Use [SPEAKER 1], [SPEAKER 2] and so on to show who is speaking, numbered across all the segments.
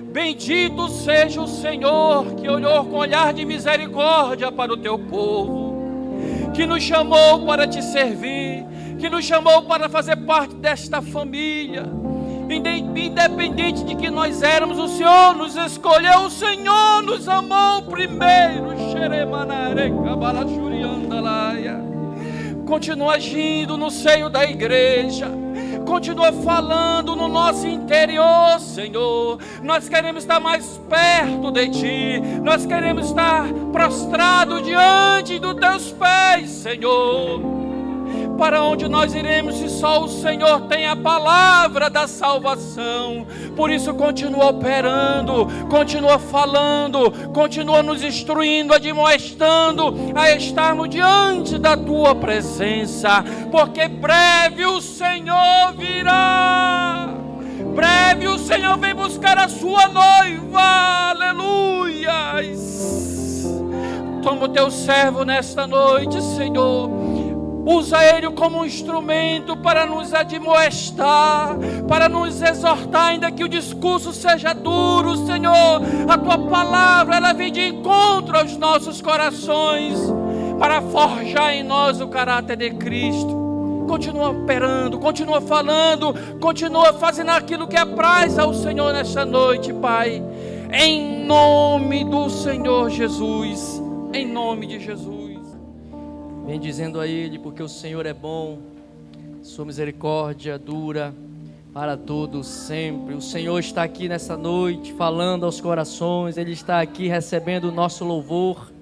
[SPEAKER 1] Bendito seja o Senhor, que olhou com olhar de misericórdia para o teu povo, que nos chamou para te servir, que nos chamou para fazer parte desta família. Independente de que nós éramos, o Senhor nos escolheu, o Senhor nos amou primeiro. Continua agindo no seio da igreja, continua falando no nosso interior, Senhor. Nós queremos estar mais perto de Ti, nós queremos estar prostrado diante dos Teus pés, Senhor. Para onde nós iremos se só o Senhor tem a palavra da salvação? Por isso continua operando, continua falando, continua nos instruindo, admoestando a estarmos diante da Tua presença, porque breve o Senhor virá, breve o Senhor vem buscar a sua noiva, aleluias. Toma o Teu servo nesta noite, Senhor. Usa ele como um instrumento para nos admoestar, para nos exortar, ainda que o discurso seja duro, Senhor. A Tua palavra, ela vem de encontro aos nossos corações, para forjar em nós o caráter de Cristo. Continua operando, continua falando, continua fazendo aquilo que apraz ao Senhor nesta noite, Pai. Em nome do Senhor Jesus, em nome de Jesus.
[SPEAKER 2] Vem dizendo a Ele, porque o Senhor é bom, sua misericórdia dura para todos sempre. O Senhor está aqui nessa noite, falando aos corações. Ele está aqui recebendo o nosso louvor.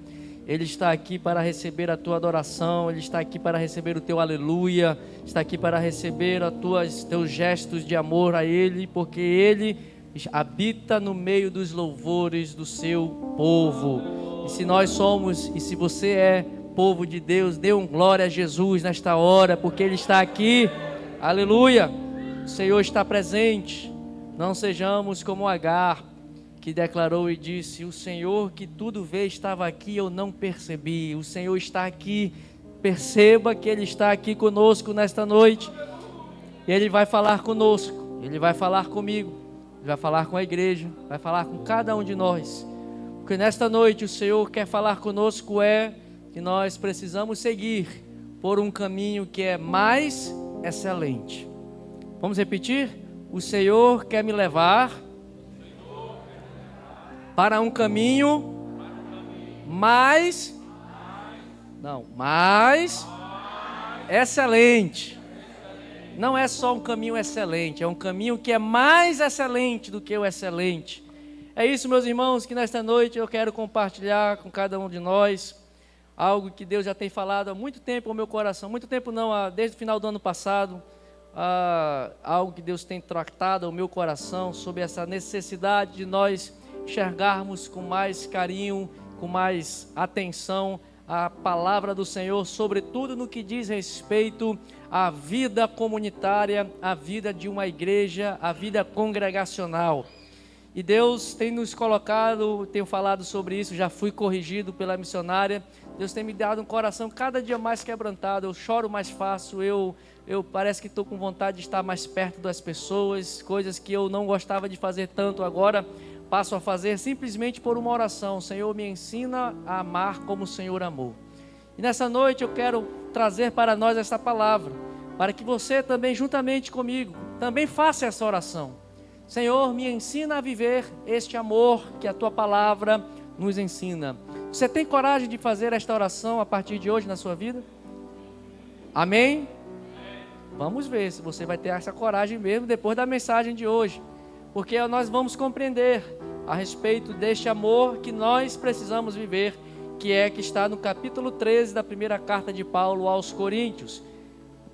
[SPEAKER 2] Ele está aqui para receber a tua adoração. Ele está aqui para receber o teu aleluia. Está aqui para receber teus gestos de amor a Ele, porque Ele habita no meio dos louvores do seu povo. E se nós somos, e se você é povo de Deus, dê um glória a Jesus nesta hora, porque Ele está aqui, aleluia. O Senhor está presente. Não sejamos como Agar, que declarou e disse: o Senhor que tudo vê estava aqui, eu não percebi. O Senhor está aqui, perceba que Ele está aqui conosco nesta noite. Ele vai falar conosco, Ele vai falar comigo, Ele vai falar com a igreja, vai falar com cada um de nós, porque nesta noite o Senhor quer falar conosco que nós precisamos seguir por um caminho que é mais excelente. Vamos repetir? O Senhor quer me levar para um caminho mais excelente. Não é só um caminho excelente, é um caminho que é mais excelente do que o excelente. É isso, meus irmãos, que nesta noite eu quero compartilhar com cada um de nós. Algo que Deus já tem falado há muito tempo ao meu coração, muito tempo não, desde o final do ano passado, algo que Deus tem tratado ao meu coração sobre essa necessidade de nós enxergarmos com mais carinho, com mais atenção a palavra do Senhor, sobretudo no que diz respeito à vida comunitária, à vida de uma igreja, à vida congregacional. E Deus tem nos colocado, tenho falado sobre isso, já fui corrigido pela missionária. Deus tem me dado um coração cada dia mais quebrantado. Eu choro mais fácil, eu parece que estou com vontade de estar mais perto das pessoas. Coisas que eu não gostava de fazer tanto, agora passo a fazer simplesmente por uma oração. Senhor, me ensina a amar como o Senhor amou. E nessa noite eu quero trazer para nós essa palavra, para que você também, juntamente comigo, também faça essa oração. Senhor, me ensina a viver este amor que a Tua palavra nos ensina. Você tem coragem de fazer esta oração a partir de hoje na sua vida? Amém? Vamos ver se você vai ter essa coragem mesmo depois da mensagem de hoje. Porque nós vamos compreender a respeito deste amor que nós precisamos viver, que está no capítulo 13 da primeira carta de Paulo aos Coríntios.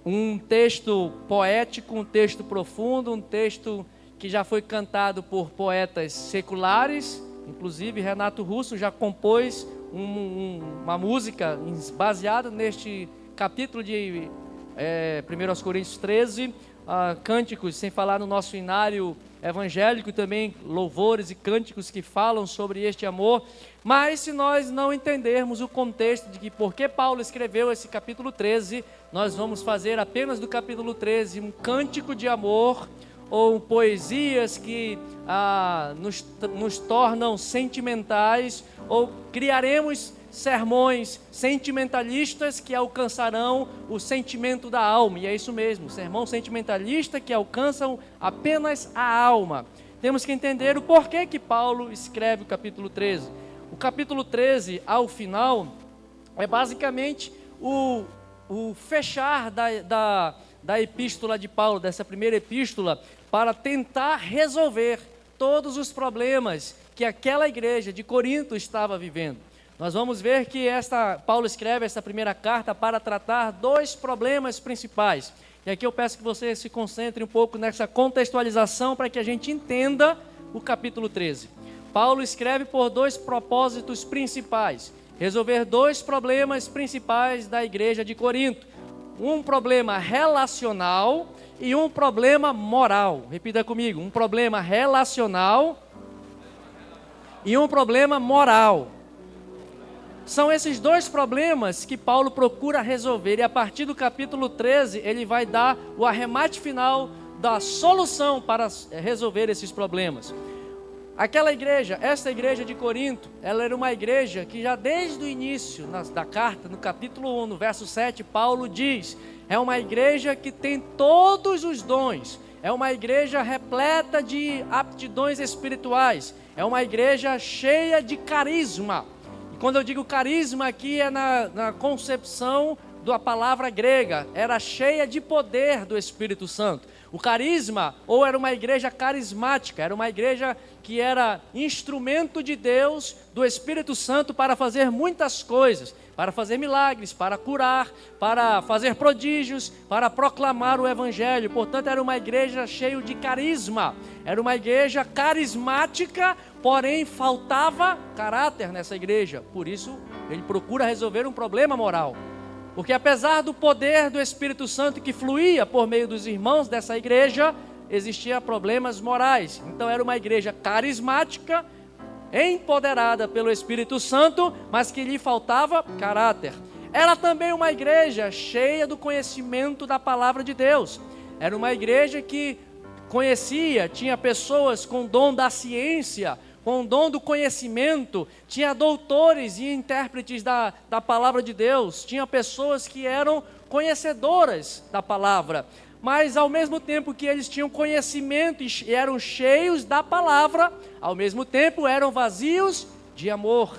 [SPEAKER 2] Um texto poético, um texto profundo, um texto que já foi cantado por poetas seculares. Inclusive Renato Russo já compôs uma música baseada neste capítulo de 1 Coríntios 13, cânticos, sem falar no nosso inário evangélico também, louvores e cânticos que falam sobre este amor. Mas se nós não entendermos o contexto de que por que Paulo escreveu esse capítulo 13, nós vamos fazer apenas do capítulo 13 um cântico de amor, ou poesias que nos tornam sentimentais, ou criaremos sermões sentimentalistas que alcançarão o sentimento da alma. E é isso mesmo, sermão sentimentalista que alcançam apenas a alma. Temos que entender o porquê que Paulo escreve o capítulo 13. O capítulo 13, ao final, é basicamente o fechar da epístola de Paulo, dessa primeira epístola, para tentar resolver todos os problemas que aquela igreja de Corinto estava vivendo. Nós vamos ver que Paulo escreve essa primeira carta para tratar dois problemas principais. E aqui eu peço que você se concentre um pouco nessa contextualização para que a gente entenda o capítulo 13. Paulo escreve por dois propósitos principais: resolver dois problemas principais da igreja de Corinto. Um problema relacional e um problema moral. Repita comigo: um problema relacional e um problema moral. São esses dois problemas que Paulo procura resolver, e a partir do capítulo 13 ele vai dar o arremate final da solução para resolver esses problemas. Essa igreja de Corinto, ela era uma igreja que já desde o início da carta, no capítulo 1, no verso 7, Paulo diz: é uma igreja que tem todos os dons, é uma igreja repleta de aptidões espirituais, é uma igreja cheia de carisma. E quando eu digo carisma aqui é na concepção da palavra grega, era cheia de poder do Espírito Santo. O carisma, ou era uma igreja carismática, era uma igreja que era instrumento de Deus, do Espírito Santo, para fazer muitas coisas, para fazer milagres, para curar, para fazer prodígios, para proclamar o Evangelho. Portanto, era uma igreja cheia de carisma, era uma igreja carismática, porém faltava caráter nessa igreja. Por isso, ele procura resolver um problema moral. Porque apesar do poder do Espírito Santo que fluía por meio dos irmãos dessa igreja, existiam problemas morais. Então era uma igreja carismática, empoderada pelo Espírito Santo, mas que lhe faltava caráter. Era também uma igreja cheia do conhecimento da palavra de Deus. Era uma igreja que tinha pessoas com dom da ciência, com o dom do conhecimento, tinha doutores e intérpretes da palavra de Deus, tinha pessoas que eram conhecedoras da palavra, mas ao mesmo tempo que eles tinham conhecimento e eram cheios da palavra, ao mesmo tempo eram vazios de amor.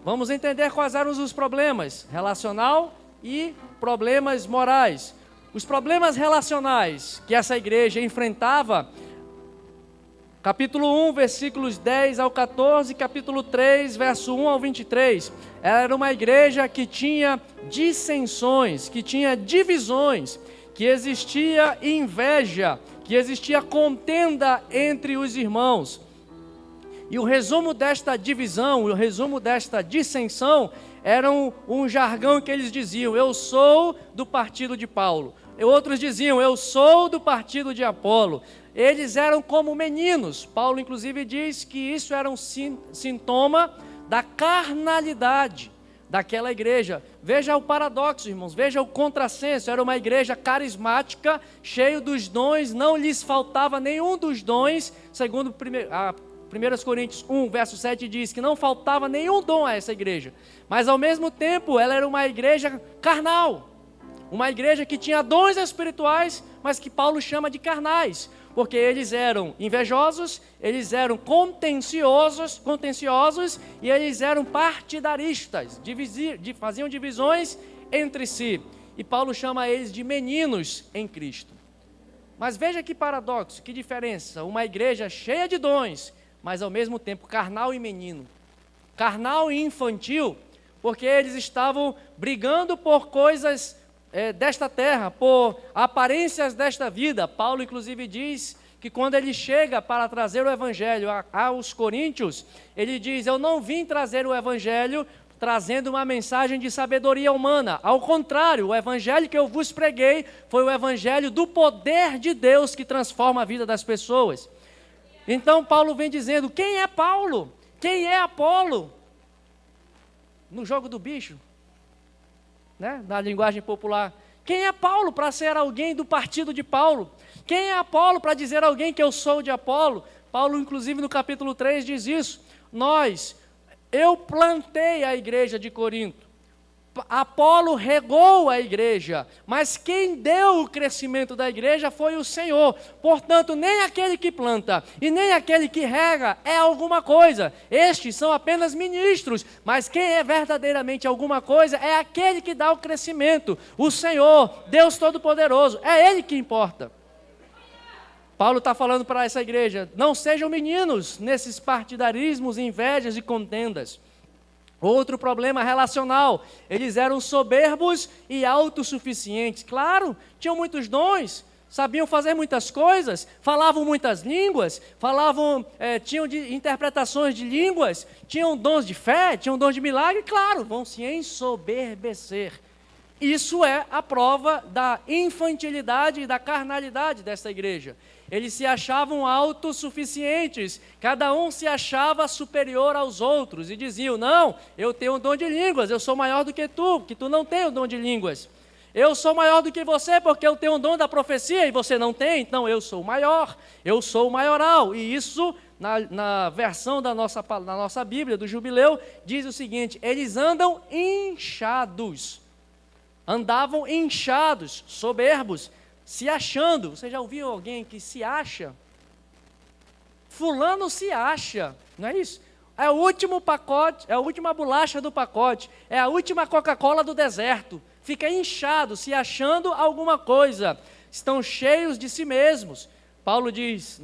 [SPEAKER 2] Vamos entender quais eram os problemas relacional e problemas morais. Os problemas relacionais que essa igreja enfrentava, capítulo 1, versículos 10 ao 14, capítulo 3, verso 1 ao 23. Era uma igreja que tinha dissensões, que tinha divisões, que existia inveja, que existia contenda entre os irmãos. E o resumo desta divisão, o resumo desta dissensão, era um jargão que eles diziam: eu sou do partido de Paulo. E outros diziam: eu sou do partido de Apolo. Eles eram como meninos. Paulo inclusive diz que isso era um sintoma da carnalidade daquela igreja. Veja o paradoxo, irmãos, veja o contrassenso. Era uma igreja carismática, cheia dos dons, não lhes faltava nenhum dos dons, segundo 1 Coríntios 1, verso 7 diz que não faltava nenhum dom a essa igreja. Mas ao mesmo tempo ela era uma igreja carnal, uma igreja que tinha dons espirituais, mas que Paulo chama de carnais, porque eles eram invejosos, eles eram contenciosos e eles eram partidaristas, faziam divisões entre si. E Paulo chama eles de meninos em Cristo. Mas veja que paradoxo, que diferença. Uma igreja cheia de dons, mas ao mesmo tempo carnal e menino. Carnal e infantil, porque eles estavam brigando por coisas desta terra, por aparências desta vida. Paulo inclusive diz que quando ele chega para trazer o evangelho aos coríntios, ele diz: eu não vim trazer o evangelho trazendo uma mensagem de sabedoria humana, ao contrário, o evangelho que eu vos preguei foi o evangelho do poder de Deus que transforma a vida das pessoas. Então Paulo vem dizendo: quem é Paulo? Quem é Apolo? No jogo do bicho, né? Na linguagem popular. Quem é Paulo para ser alguém do partido de Paulo? Quem é Apolo para dizer a alguém que eu sou de Apolo? Paulo, inclusive, no capítulo 3 diz isso. Eu plantei a igreja de Corinto. Apolo regou a igreja, mas quem deu o crescimento da igreja foi o Senhor. Portanto, nem aquele que planta e nem aquele que rega é alguma coisa. Estes são apenas ministros, mas quem é verdadeiramente alguma coisa é aquele que dá o crescimento. O Senhor, Deus Todo-Poderoso, é Ele que importa. Paulo está falando para essa igreja, não sejam meninos nesses partidarismos, invejas e contendas. Outro problema relacional, eles eram soberbos e autossuficientes. Claro, tinham muitos dons, sabiam fazer muitas coisas, falavam muitas línguas, tinham interpretações de línguas, tinham dons de fé, tinham dons de milagre, claro, vão se ensoberbecer. Isso é a prova da infantilidade e da carnalidade dessa igreja. Eles se achavam autossuficientes, cada um se achava superior aos outros e diziam, não, eu tenho o dom de línguas, eu sou maior do que tu não tem o dom de línguas. Eu sou maior do que você porque eu tenho o dom da profecia e você não tem, então eu sou maior, eu sou o maioral. E isso, na versão da nossa Bíblia, do Jubileu, diz o seguinte, eles andam inchados, andavam inchados, soberbos, se achando. Você já ouviu alguém que se acha? Fulano se acha, não é isso? É o último pacote, é a última bolacha do pacote, é a última Coca-Cola do deserto. Fica inchado, se achando alguma coisa. Estão cheios de si mesmos. Paulo diz,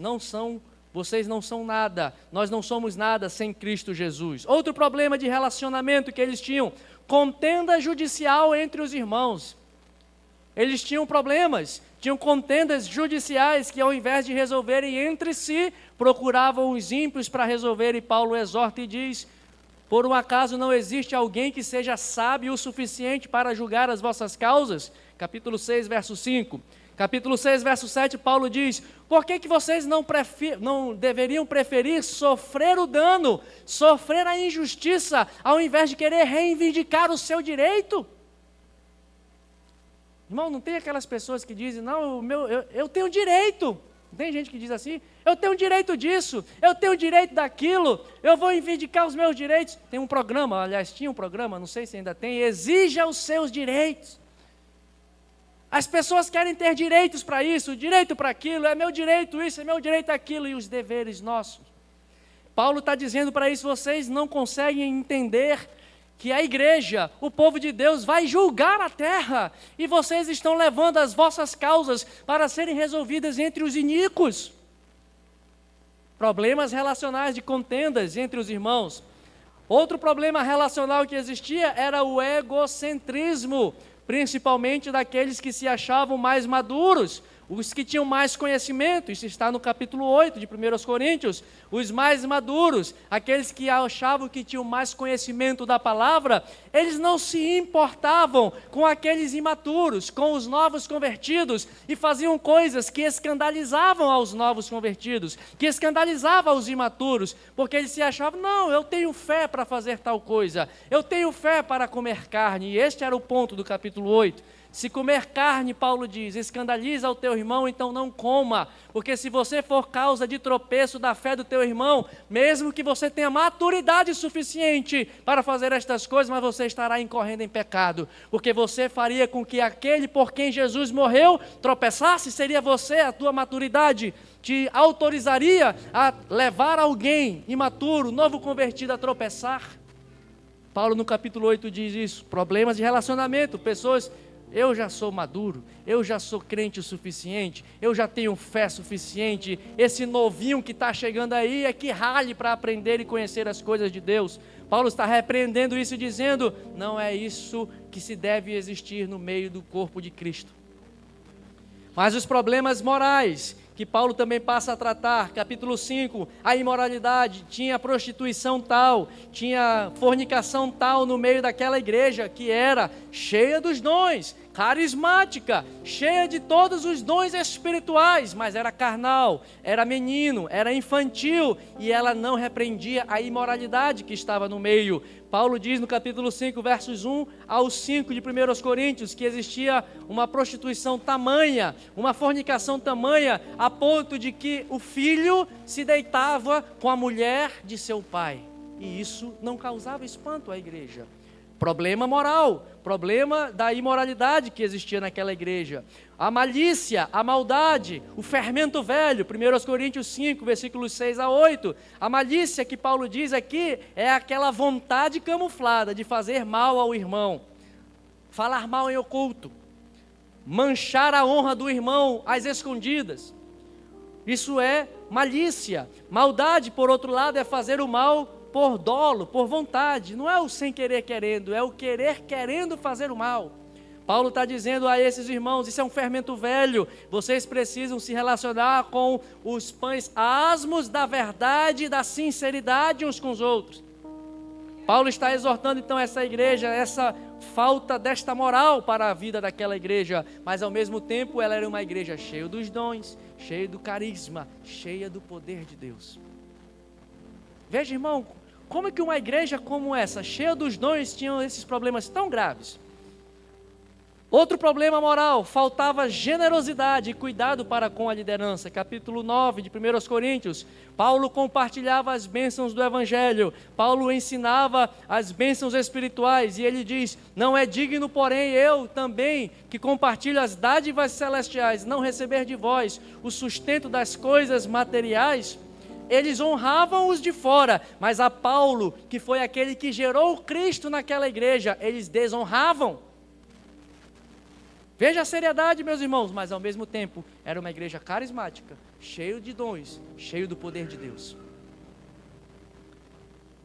[SPEAKER 2] vocês não são nada, nós não somos nada sem Cristo Jesus. Outro problema de relacionamento que eles tinham, contenda judicial entre os irmãos. Eles tinham problemas, tinham contendas judiciais que ao invés de resolverem entre si, procuravam os ímpios para resolver, e Paulo exorta e diz, por um acaso não existe alguém que seja sábio o suficiente para julgar as vossas causas? Capítulo 6, verso 5. Capítulo 6, verso 7, Paulo diz, por que vocês não deveriam preferir sofrer o dano, sofrer a injustiça, ao invés de querer reivindicar o seu direito? Irmão, não tem aquelas pessoas que dizem, não, eu tenho direito. Tem gente que diz assim, eu tenho direito disso, eu tenho direito daquilo, eu vou reivindicar os meus direitos. Tem um programa, aliás, tinha um programa, não sei se ainda tem, exija os seus direitos. As pessoas querem ter direitos para isso, direito para aquilo, é meu direito isso, é meu direito aquilo, e os deveres nossos. Paulo está dizendo para isso, vocês não conseguem entender que a igreja, o povo de Deus, vai julgar a terra, e vocês estão levando as vossas causas para serem resolvidas entre os iníquos. Problemas relacionais de contendas entre os irmãos. Outro problema relacional que existia era o egocentrismo, principalmente daqueles que se achavam mais maduros, os que tinham mais conhecimento. Isso está no capítulo 8 de 1 Coríntios, os mais maduros, aqueles que achavam que tinham mais conhecimento da palavra, eles não se importavam com aqueles imaturos, com os novos convertidos, e faziam coisas que escandalizavam aos novos convertidos, que escandalizavam aos imaturos, porque eles se achavam, não, eu tenho fé para fazer tal coisa, eu tenho fé para comer carne, e este era o ponto do capítulo 8. Se comer carne, Paulo diz, escandaliza o teu irmão, então não coma, porque se você for causa de tropeço da fé do teu irmão, mesmo que você tenha maturidade suficiente para fazer estas coisas, mas você estará incorrendo em pecado, porque você faria com que aquele por quem Jesus morreu tropeçasse, seria você, a tua maturidade te autorizaria a levar alguém imaturo, novo convertido a tropeçar? Paulo no capítulo 8 diz isso, problemas de relacionamento, pessoas... Eu já sou maduro, eu já sou crente o suficiente, eu já tenho fé suficiente, esse novinho que está chegando aí é que rale para aprender e conhecer as coisas de Deus. Paulo está repreendendo isso e dizendo, não é isso que se deve existir no meio do corpo de Cristo. Mas os problemas morais, que Paulo também passa a tratar, capítulo 5, a imoralidade, tinha prostituição tal, tinha fornicação tal no meio daquela igreja que era cheia dos dons. carismática, cheia de todos os dons espirituais, mas era carnal, era menino, era infantil, e ela não repreendia a imoralidade que estava no meio. Paulo diz no capítulo 5, versos 1 ao 5 de 1 Coríntios, que existia uma prostituição tamanha, uma fornicação tamanha, a ponto de que o filho se deitava com a mulher de seu pai. E isso não causava espanto à igreja. Problema moral, problema da imoralidade que existia naquela igreja. A malícia, a maldade, o fermento velho, 1 Coríntios 5, versículos 6 a 8. A malícia que Paulo diz aqui é aquela vontade camuflada de fazer mal ao irmão, falar mal em oculto, manchar a honra do irmão às escondidas. Isso é malícia. Maldade, por outro lado, é fazer o mal por dolo, por vontade. Não é o sem querer querendo, é o querer querendo fazer o mal. Paulo está dizendo a esses irmãos, isso é um fermento velho, vocês precisam se relacionar com os pães asmos da verdade e da sinceridade uns com os outros. Paulo está exortando então essa igreja, essa falta desta moral para a vida daquela igreja, mas ao mesmo tempo ela era uma igreja cheia dos dons, cheia do carisma, cheia do poder de Deus. Veja, irmão, como é que uma igreja como essa, cheia dos dons, tinha esses problemas tão graves? Outro problema moral, faltava generosidade e cuidado para com a liderança. Capítulo 9 de 1 Coríntios, Paulo compartilhava as bênçãos do Evangelho, Paulo ensinava as bênçãos espirituais, e ele diz, não é digno, porém, eu também, que compartilho as dádivas celestiais, não receber de vós o sustento das coisas materiais. Eles honravam os de fora, mas a Paulo, que foi aquele que gerou Cristo naquela igreja, eles desonravam. Veja a seriedade, meus irmãos, mas ao mesmo tempo era uma igreja carismática, cheio de dons, cheio do poder de Deus.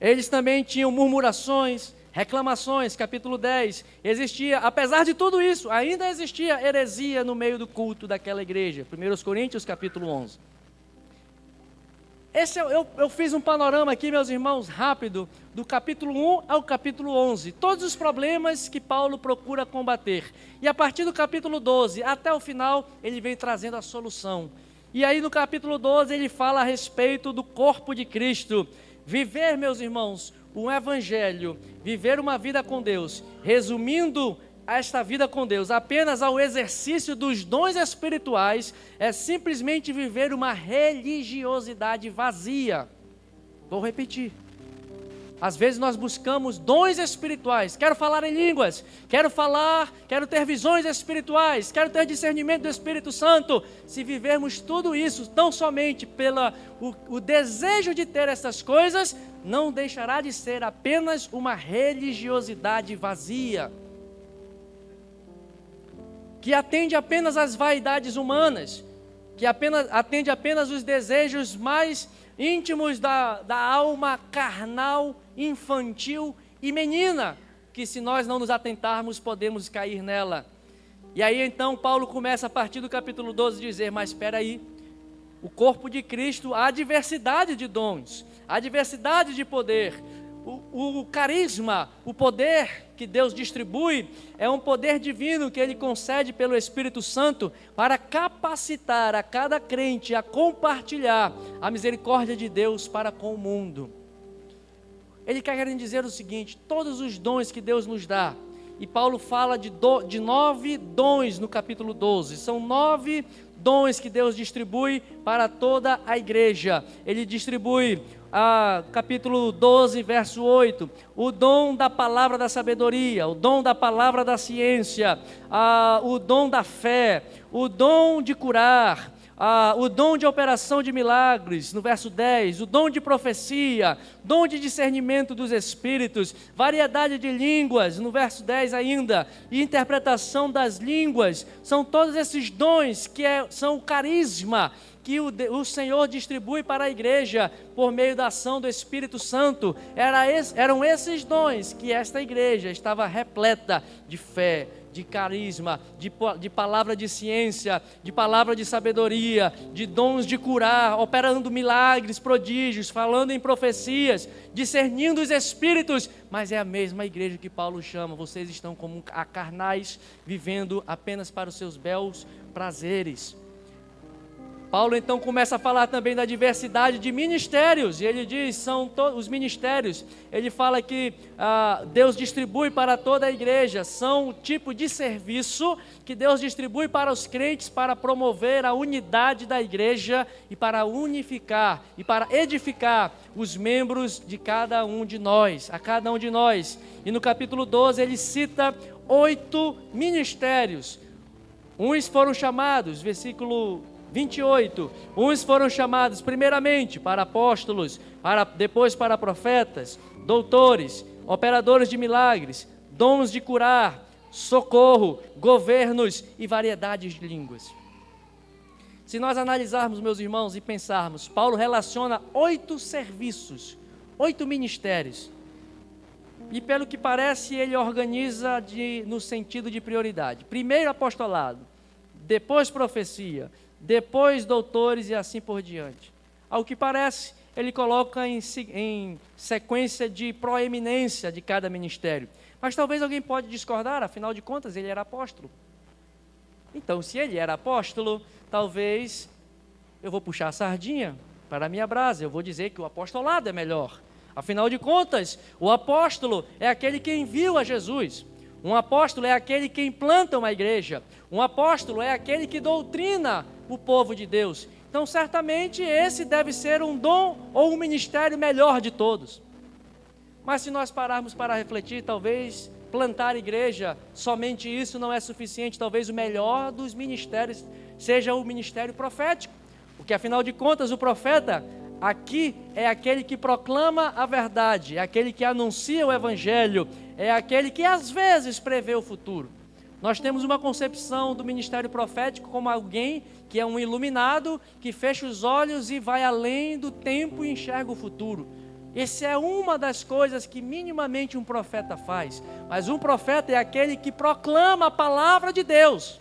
[SPEAKER 2] Eles também tinham murmurações, reclamações, capítulo 10. Existia, apesar de tudo isso, ainda existia heresia no meio do culto daquela igreja. 1 Coríntios, capítulo 11. Eu fiz um panorama aqui, meus irmãos, rápido, do capítulo 1 ao capítulo 11. Todos os problemas que Paulo procura combater. E a partir do capítulo 12 até o final, ele vem trazendo a solução. E aí no capítulo 12 ele fala a respeito do corpo de Cristo. Viver, meus irmãos, um evangelho, viver uma vida com Deus, resumindo esta vida com Deus apenas ao exercício dos dons espirituais, é simplesmente viver uma religiosidade vazia. Vou repetir. Às vezes nós buscamos dons espirituais, quero falar em línguas, quero ter visões espirituais, quero ter discernimento do Espírito Santo. Se vivermos tudo isso tão somente o desejo de ter essas coisas, não deixará de ser apenas uma religiosidade vazia, que atende apenas às vaidades humanas, que atende apenas os desejos mais íntimos da alma carnal, infantil e menina, que se nós não nos atentarmos, podemos cair nela. E aí então Paulo começa a partir do capítulo 12 a dizer, mas espera aí, o corpo de Cristo, há diversidade de dons, há diversidade de poder. O carisma, o poder que Deus distribui, é um poder divino que Ele concede pelo Espírito Santo para capacitar a cada crente a compartilhar a misericórdia de Deus para com o mundo. Ele quer dizer o seguinte, todos os dons que Deus nos dá, e Paulo fala de 9 dons no capítulo 12, são 9 dons que Deus distribui para toda a igreja. Ele distribui capítulo 12, verso 8, o dom da palavra da sabedoria, o dom da palavra da ciência, o dom da fé, o dom de curar, o dom de operação de milagres, no verso 10, o dom de profecia, dom de discernimento dos espíritos, variedade de línguas, no verso 10 ainda, e interpretação das línguas. São todos esses dons que são o carisma que o Senhor distribui para a igreja por meio da ação do Espírito Santo. Eram esses dons que esta igreja estava repleta de fé, de carisma, de palavra de ciência, de palavra de sabedoria, de dons de curar, operando milagres, prodígios, falando em profecias, discernindo os espíritos, mas é a mesma igreja que Paulo chama: vocês estão como carnais, vivendo apenas para os seus belos prazeres. Paulo então começa a falar também da diversidade de ministérios, e ele diz, são os ministérios, ele fala que Deus distribui para toda a igreja, são o tipo de serviço que Deus distribui para os crentes para promover a unidade da igreja e para unificar e para edificar os membros de cada um de nós, a cada um de nós. E no capítulo 12 ele cita 8 ministérios, uns foram chamados, versículo 28, uns foram chamados primeiramente para apóstolos, depois para profetas, doutores, operadores de milagres, dons de curar, socorro, governos e variedades de línguas. Se nós analisarmos, meus irmãos, e pensarmos, Paulo relaciona 8 serviços, 8 ministérios, e pelo que parece ele organiza no sentido de prioridade. Primeiro apostolado, depois profecia, depois doutores e assim por diante. Ao que parece, ele coloca em sequência de proeminência de cada ministério. Mas talvez alguém pode discordar, afinal de contas ele era apóstolo. Então, se ele era apóstolo, talvez eu vou puxar a sardinha para a minha brasa, eu vou dizer que o apostolado é melhor. Afinal de contas, o apóstolo é aquele que enviou a Jesus. Um apóstolo é aquele que implanta uma igreja. Um apóstolo é aquele que doutrina o povo de Deus. Então, certamente, esse deve ser um dom ou um ministério melhor de todos. Mas se nós pararmos para refletir, talvez plantar igreja, somente isso não é suficiente. Talvez o melhor dos ministérios seja o ministério profético. Porque, afinal de contas, o profeta aqui é aquele que proclama a verdade, é aquele que anuncia o evangelho, é aquele que às vezes prevê o futuro. Nós temos uma concepção do ministério profético como alguém que é um iluminado, que fecha os olhos e vai além do tempo e enxerga o futuro. Essa é uma das coisas que minimamente um profeta faz. Mas um profeta é aquele que proclama a palavra de Deus.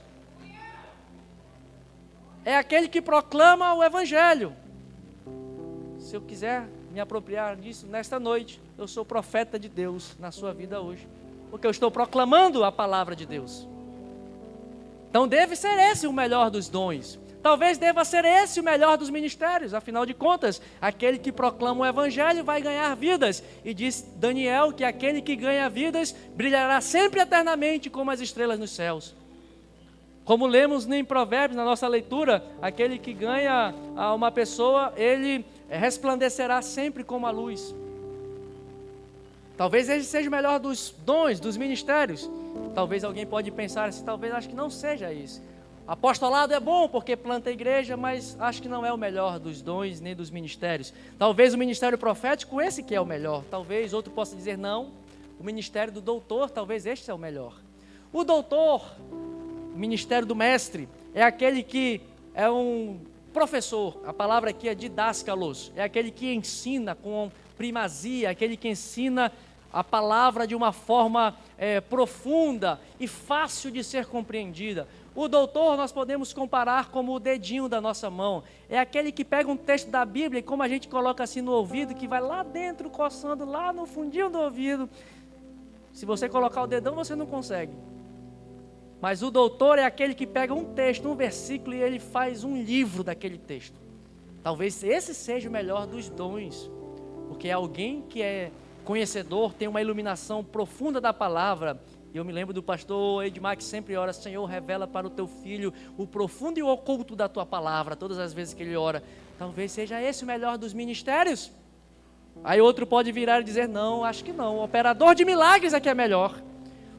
[SPEAKER 2] É aquele que proclama o evangelho. Se eu quiser me apropriar disso nesta noite, eu sou profeta de Deus na sua vida hoje, porque eu estou proclamando a palavra de Deus. Então deve ser esse o melhor dos dons. Talvez deva ser esse o melhor dos ministérios. Afinal de contas, aquele que proclama o evangelho vai ganhar vidas. E diz Daniel que aquele que ganha vidas brilhará sempre eternamente como as estrelas nos céus. Como lemos em Provérbios, na nossa leitura, aquele que ganha a uma pessoa, ele resplandecerá sempre como a luz. Talvez esse seja o melhor dos dons, dos ministérios. Talvez alguém pode pensar assim, talvez acho que não seja isso. Apostolado é bom porque planta a igreja, mas acho que não é o melhor dos dons nem dos ministérios. Talvez o ministério profético, esse que é o melhor. Talvez outro possa dizer não, o ministério do doutor, talvez este é o melhor. O doutor, o ministério do mestre, é aquele que é um professor. A palavra aqui é didáscalos, é aquele que ensina com primazia, aquele que ensina a palavra de uma forma profunda e fácil de ser compreendida. O doutor nós podemos comparar como o dedinho da nossa mão. É aquele que pega um texto da Bíblia e como a gente coloca assim no ouvido, que vai lá dentro, coçando lá no fundinho do ouvido. Se você colocar o dedão, você não consegue. Mas o doutor é aquele que pega um texto, um versículo, e ele faz um livro daquele texto. Talvez esse seja o melhor dos dons, porque é alguém que é conhecedor, tem uma iluminação profunda da palavra. E eu me lembro do pastor Edmar que sempre ora: Senhor, revela para o teu filho o profundo e o oculto da tua palavra, todas as vezes que ele ora. Talvez seja esse o melhor dos ministérios. Aí outro pode virar e dizer: não, acho que não, o operador de milagres é que é melhor,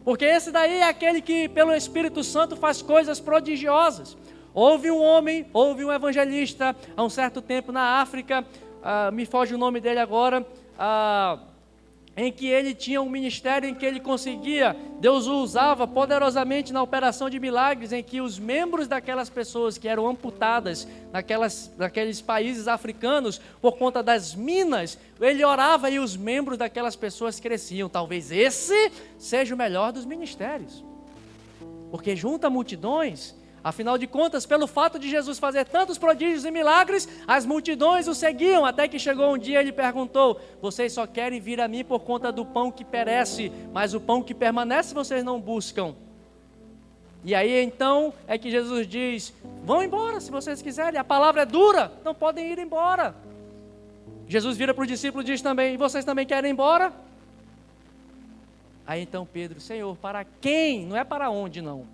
[SPEAKER 2] porque esse daí é aquele que pelo Espírito Santo faz coisas prodigiosas. Houve um homem, houve um evangelista há um certo tempo na África, me foge o nome dele agora, em que ele tinha um ministério em que ele conseguia, Deus o usava poderosamente na operação de milagres, em que os membros daquelas pessoas que eram amputadas naqueles países africanos, por conta das minas, ele orava e os membros daquelas pessoas cresciam. Talvez esse seja o melhor dos ministérios. Porque junta multidões, afinal de contas, pelo fato de Jesus fazer tantos prodígios e milagres, as multidões o seguiam, até que chegou um dia e ele perguntou: vocês só querem vir a mim por conta do pão que perece, mas o pão que permanece vocês não buscam. E aí então é que Jesus diz: vão embora se vocês quiserem, a palavra é dura, não podem ir embora. Jesus vira para o discípulo e diz também: e vocês também querem ir embora? Aí então Pedro: Senhor, para quem? Não é para onde não.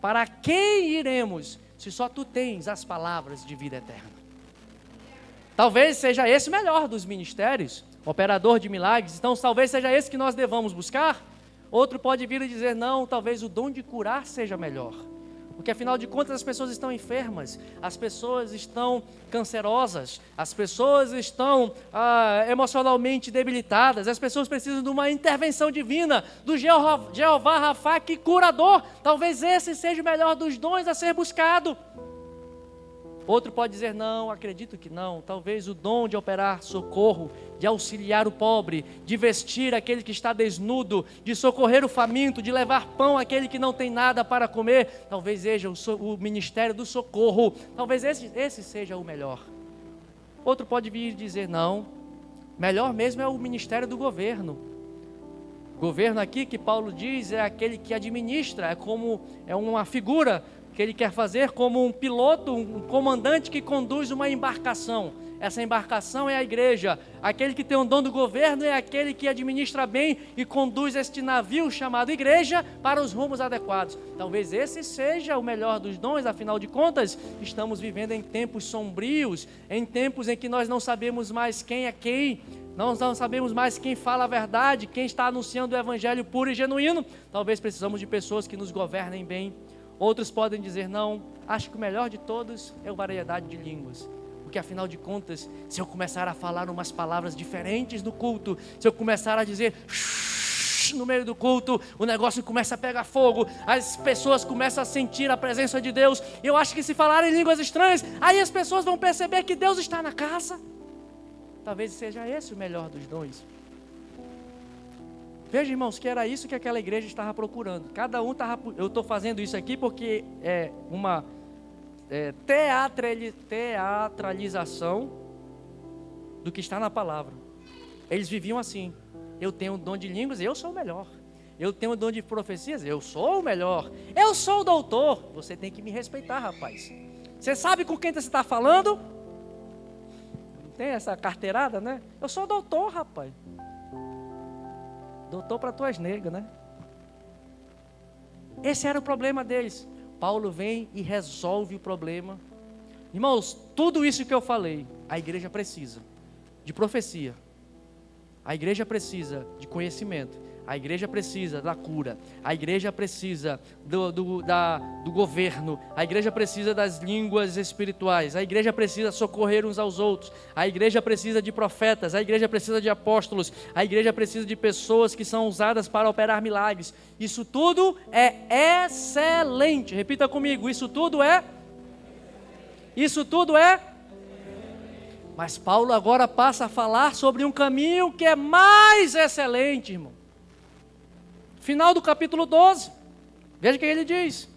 [SPEAKER 2] Para quem iremos, se só tu tens as palavras de vida eterna? Talvez seja esse o melhor dos ministérios, operador de milagres. Então talvez seja esse que nós devamos buscar. Outro pode vir e dizer: não, talvez o dom de curar seja melhor. Porque afinal de contas as pessoas estão enfermas, as pessoas estão cancerosas, as pessoas estão emocionalmente debilitadas, as pessoas precisam de uma intervenção divina, do Jeová Rafa, que curador. Talvez esse seja o melhor dos dons a ser buscado. Outro pode dizer: não, acredito que não, talvez o dom de operar socorro, de auxiliar o pobre, de vestir aquele que está desnudo, de socorrer o faminto, de levar pão àquele que não tem nada para comer, talvez seja o ministério do socorro, talvez esse seja o melhor. Outro pode vir dizer: não, melhor mesmo é o ministério do governo. Governo aqui que Paulo diz é aquele que administra, é uma figura que ele quer fazer como um piloto, um comandante que conduz uma embarcação. Essa embarcação é a igreja. Aquele que tem o dom do governo é aquele que administra bem e conduz este navio chamado igreja para os rumos adequados. Talvez esse seja o melhor dos dons, afinal de contas, estamos vivendo em tempos sombrios, em tempos em que nós não sabemos mais quem é quem, nós não sabemos mais quem fala a verdade, quem está anunciando o evangelho puro e genuíno. Talvez precisamos de pessoas que nos governem bem. Outros podem dizer: não, acho que o melhor de todos é a variedade de línguas. Porque afinal de contas, se eu começar a falar umas palavras diferentes no culto, se eu começar a dizer no meio do culto, o negócio começa a pegar fogo, as pessoas começam a sentir a presença de Deus. Eu acho que se falarem línguas estranhas, aí as pessoas vão perceber que Deus está na casa. Talvez seja esse o melhor dos dons. Veja, irmãos, que era isso que aquela igreja estava procurando. Cada um estava... Eu estou fazendo isso aqui porque é uma teatralização do que está na palavra. Eles viviam assim: eu tenho o dom de línguas, eu sou o melhor. Eu tenho o dom de profecias, eu sou o melhor. Eu sou o doutor. Você tem que me respeitar, rapaz. Você sabe com quem você está falando? Tem essa carteirada, né? Eu sou o doutor, rapaz. Doutor para tuas negras, né? Esse era o problema deles. Paulo vem e resolve o problema. Irmãos, tudo isso que eu falei, a igreja precisa de profecia, a igreja precisa de conhecimento, a igreja precisa da cura, a igreja precisa do governo, a igreja precisa das línguas espirituais, a igreja precisa socorrer uns aos outros, a igreja precisa de profetas, a igreja precisa de apóstolos, a igreja precisa de pessoas que são usadas para operar milagres. Isso tudo é excelente. Repita comigo: isso tudo é. Mas Paulo agora passa a falar sobre um caminho que é mais excelente, irmão. Final do capítulo 12, veja o que ele diz,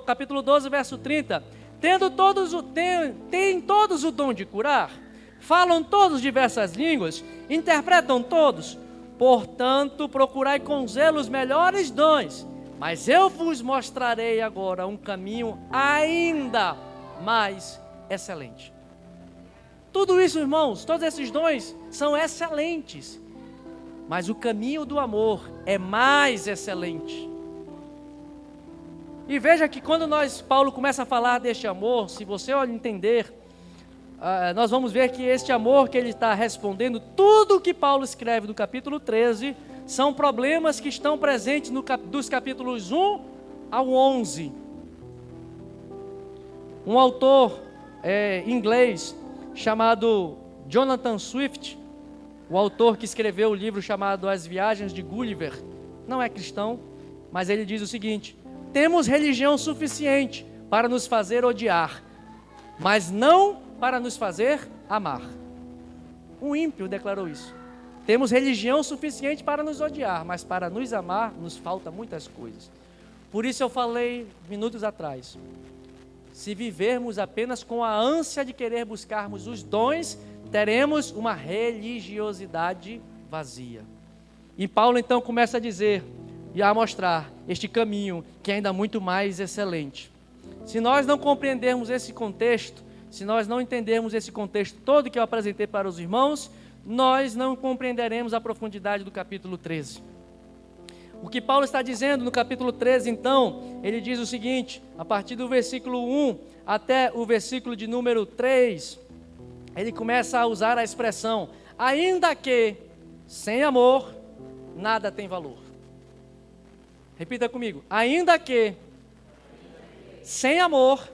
[SPEAKER 2] capítulo 12, verso 30, têm todos o dom de curar, falam todos diversas línguas, interpretam todos, portanto procurai com zelo os melhores dons, mas eu vos mostrarei agora um caminho ainda mais excelente. Tudo isso, irmãos, todos esses dons são excelentes, mas o caminho do amor é mais excelente. E veja que quando Paulo começa a falar deste amor, se você entender, nós vamos ver que este amor que ele está respondendo, tudo que Paulo escreve no capítulo 13, são problemas que estão presentes dos capítulos 1 ao 11. Um autor inglês chamado Jonathan Swift, o autor que escreveu o livro chamado As Viagens de Gulliver, não é cristão, mas ele diz o seguinte: temos religião suficiente para nos fazer odiar, mas não para nos fazer amar. Um ímpio declarou isso. Temos religião suficiente para nos odiar, mas para nos amar nos falta muitas coisas. Por isso eu falei minutos atrás, se vivermos apenas com a ânsia de querer buscarmos os dons, teremos uma religiosidade vazia. E Paulo então começa a dizer e a mostrar este caminho que é ainda muito mais excelente. Se nós não compreendermos esse contexto, se nós não entendermos esse contexto todo que eu apresentei para os irmãos, nós não compreenderemos a profundidade do capítulo 13. O que Paulo está dizendo no capítulo 13, então, ele diz o seguinte, a partir do versículo 1 até o versículo de número 3, ele começa a usar a expressão, ainda que sem amor, nada tem valor. Repita comigo, ainda que sem amor,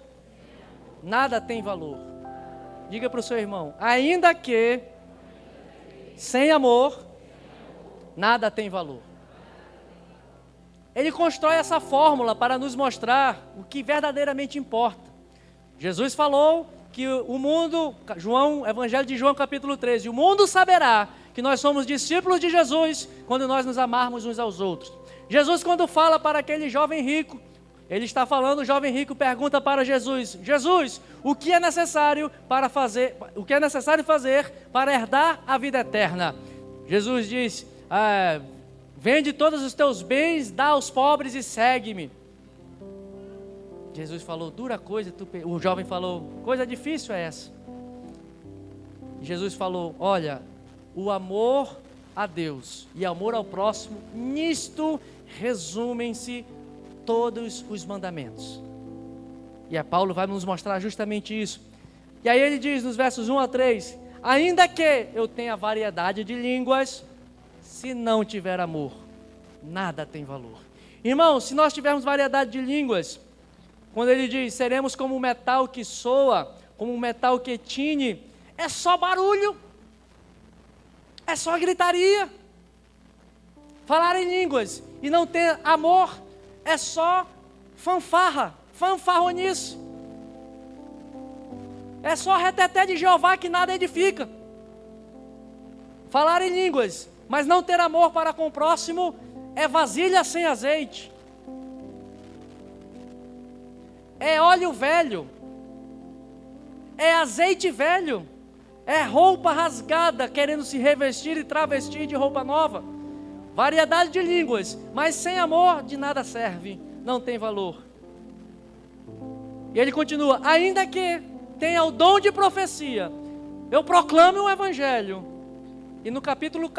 [SPEAKER 2] nada tem valor. Diga para o seu irmão, ainda que sem amor, nada tem valor. Ele constrói essa fórmula para nos mostrar o que verdadeiramente importa. Jesus falou que o mundo, Evangelho de João capítulo 13, o mundo saberá que nós somos discípulos de Jesus quando nós nos amarmos uns aos outros. Jesus, quando fala para aquele jovem rico, ele está falando, o jovem rico pergunta para Jesus, Jesus, o que é necessário fazer para herdar a vida eterna? Jesus diz, vende todos os teus bens, dá aos pobres e segue-me. Jesus falou, dura coisa, o jovem falou, coisa difícil é essa. Jesus falou, olha, o amor a Deus e amor ao próximo, nisto resumem-se todos os mandamentos. E Paulo vai nos mostrar justamente isso. E aí ele diz nos versos 1 a 3, ainda que eu tenha variedade de línguas, se não tiver amor, nada tem valor. Irmão, se nós tivermos variedade de línguas, quando ele diz, seremos como um metal que soa, como um metal que tine, é só barulho, é só gritaria. Falar em línguas e não ter amor é só fanfarronice. É só reteté de Jeová que nada edifica. Falar em línguas, mas não ter amor para com o próximo, é vasilha sem azeite. É óleo velho. É azeite velho. É roupa rasgada, querendo se revestir e travestir de roupa nova. Variedade de línguas, mas sem amor de nada serve, não tem valor. E ele continua, ainda que tenha o dom de profecia, eu proclamo o evangelho. E no capítulo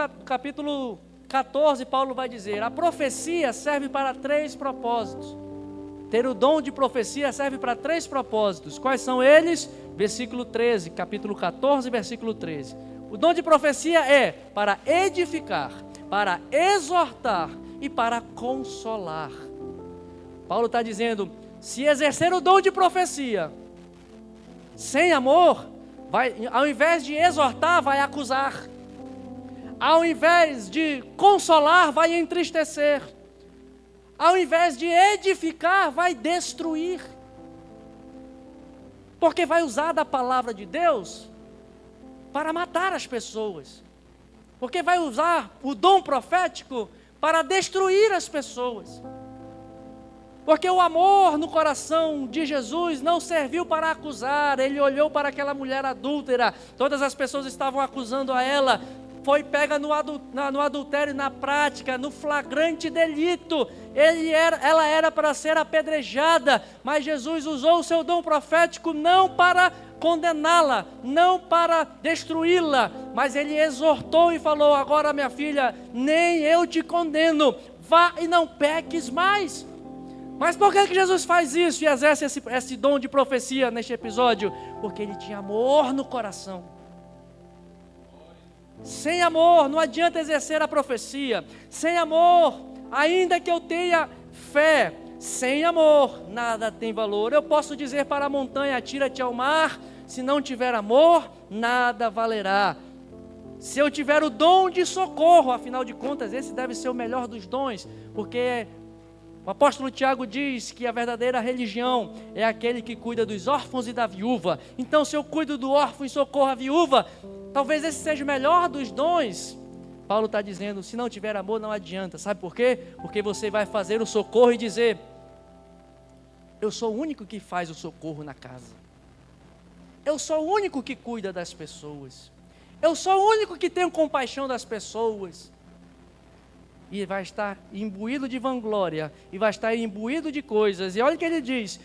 [SPEAKER 2] 14, Paulo vai dizer, a profecia serve para 3 propósitos. Ter o dom de profecia serve para 3 propósitos. Quais são eles? Versículo 13, capítulo 14, versículo 13. O dom de profecia é para edificar, para exortar e para consolar. Paulo está dizendo, se exercer o dom de profecia sem amor, ao invés de exortar, vai acusar. Ao invés de consolar, vai entristecer. Ao invés de edificar, vai destruir. Porque vai usar da palavra de Deus para matar as pessoas. Porque vai usar o dom profético para destruir as pessoas. Porque o amor no coração de Jesus não serviu para acusar. Ele olhou para aquela mulher adúltera. Todas as pessoas estavam acusando a ela. Foi pega no adultério, na prática, no flagrante delito. Ela era para ser apedrejada, mas Jesus usou o seu dom profético não para condená-la, não para destruí-la, mas ele exortou e falou, agora minha filha, nem eu te condeno, vá e não peques mais. Mas por que Jesus faz isso e exerce esse dom de profecia neste episódio? Porque ele tinha amor no coração. Sem amor não adianta exercer a profecia. Sem amor, ainda que eu tenha fé, sem amor nada tem valor. Eu posso dizer para a montanha, atira-te ao mar, se não tiver amor, nada valerá. Se eu tiver o dom de socorro, afinal de contas, esse deve ser o melhor dos dons, porque o apóstolo Tiago diz que a verdadeira religião é aquele que cuida dos órfãos e da viúva. Então, se eu cuido do órfão e socorro a viúva, talvez esse seja o melhor dos dons. Paulo está dizendo, se não tiver amor não adianta. Sabe por quê? Porque você vai fazer o socorro e dizer, eu sou o único que faz o socorro na casa. Eu sou o único que cuida das pessoas. Eu sou o único que tenho compaixão das pessoas. E vai estar imbuído de vanglória, e vai estar imbuído de coisas. E olha o que ele diz,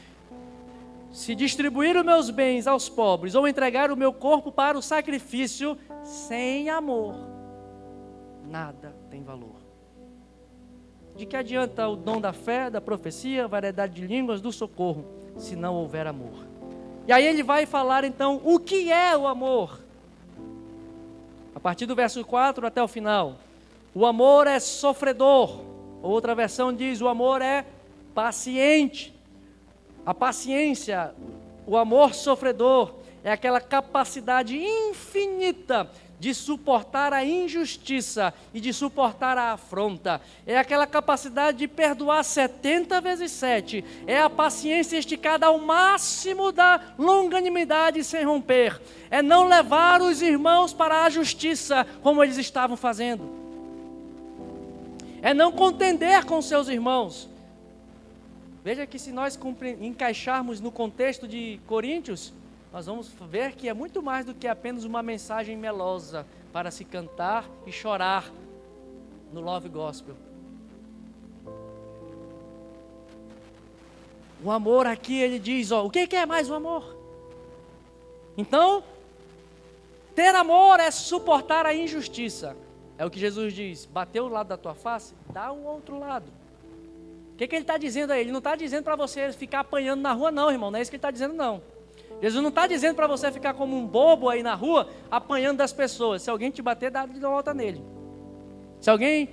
[SPEAKER 2] se distribuir os meus bens aos pobres, ou entregar o meu corpo para o sacrifício, sem amor, nada tem valor. De que adianta o dom da fé, da profecia, variedade de línguas, do socorro, se não houver amor? E aí ele vai falar então, o que é o amor? A partir do verso 4 até o final. O amor é sofredor. Outra versão diz, o amor é paciente. A paciência, o amor sofredor, é aquela capacidade infinita de suportar a injustiça e de suportar a afronta. É aquela capacidade de perdoar 70 vezes 7. É a paciência esticada ao máximo da longanimidade sem romper. É não levar os irmãos para a justiça como eles estavam fazendo. É não contender com seus irmãos. Veja que se nós encaixarmos no contexto de Coríntios, nós vamos ver que é muito mais do que apenas uma mensagem melosa para se cantar e chorar no Love Gospel. O amor aqui, ele diz, o que é mais o amor? Então, ter amor é suportar a injustiça. É o que Jesus diz, bateu o lado da tua face, dá o outro lado. O que ele está dizendo aí? Ele não está dizendo para você ficar apanhando na rua não, irmão, não é isso que ele está dizendo não. Jesus não está dizendo para você ficar como um bobo aí na rua, apanhando das pessoas. Se alguém te bater, dá de volta nele. Se alguém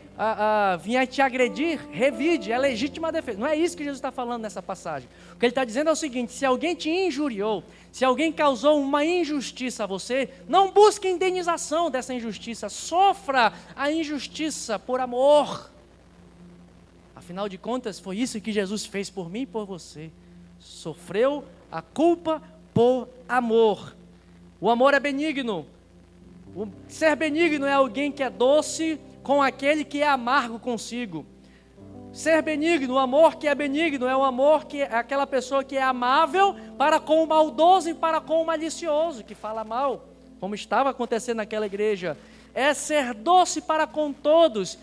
[SPEAKER 2] vier te agredir, revide, é legítima defesa. Não é isso que Jesus está falando nessa passagem. O que ele está dizendo é o seguinte, se alguém te injuriou, se alguém causou uma injustiça a você, não busque indenização dessa injustiça, sofra a injustiça por amor. Afinal de contas, foi isso que Jesus fez por mim e por você. Sofreu a culpa por amor. O amor é benigno. Ser benigno é alguém que é doce com aquele que é amargo consigo. Ser benigno, o amor que é benigno é o amor que é aquela pessoa que é amável para com o maldoso e para com o malicioso, que fala mal, como estava acontecendo naquela igreja. É ser doce para com todos.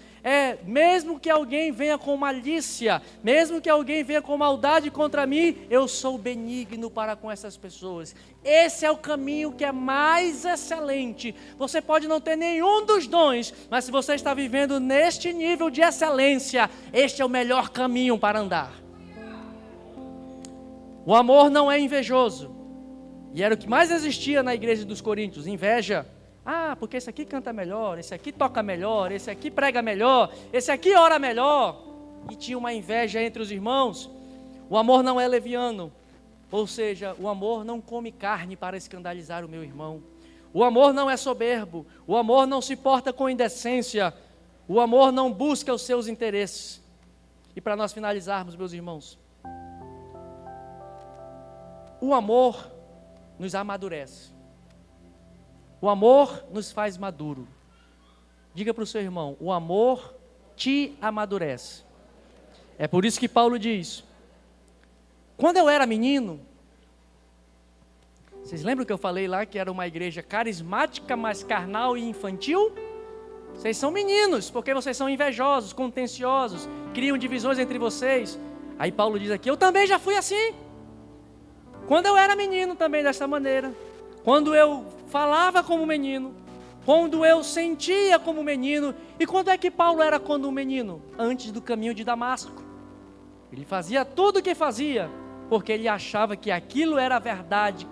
[SPEAKER 2] Mesmo que alguém venha com malícia, mesmo que alguém venha com maldade contra mim, eu sou benigno para com essas pessoas. Esse é o caminho que é mais excelente. Você pode não ter nenhum dos dons, mas se você está vivendo neste nível de excelência, este é o melhor caminho para andar. O amor não é invejoso, e era o que mais existia na igreja dos Coríntios, inveja. Porque esse aqui canta melhor, esse aqui toca melhor, esse aqui prega melhor, esse aqui ora melhor. E tinha uma inveja entre os irmãos. O amor não é leviano, ou seja, o amor não come carne para escandalizar o meu irmão. O amor não é soberbo, o amor não se porta com indecência, o amor não busca os seus interesses. E para nós finalizarmos, meus irmãos, o amor nos amadurece. O amor nos faz maduro. Diga para o seu irmão, o amor te amadurece. É por isso que Paulo diz, quando eu era menino, vocês lembram que eu falei lá que era uma igreja carismática, mas carnal e infantil? Vocês são meninos, porque vocês são invejosos, contenciosos, criam divisões entre vocês. Aí Paulo diz aqui, eu também já fui assim. Quando eu era menino também dessa maneira. Quando eu falava como menino, quando eu sentia como menino. E quando é que Paulo era quando um menino? Antes do caminho de Damasco. Ele fazia tudo o que fazia, porque ele achava que aquilo era a verdade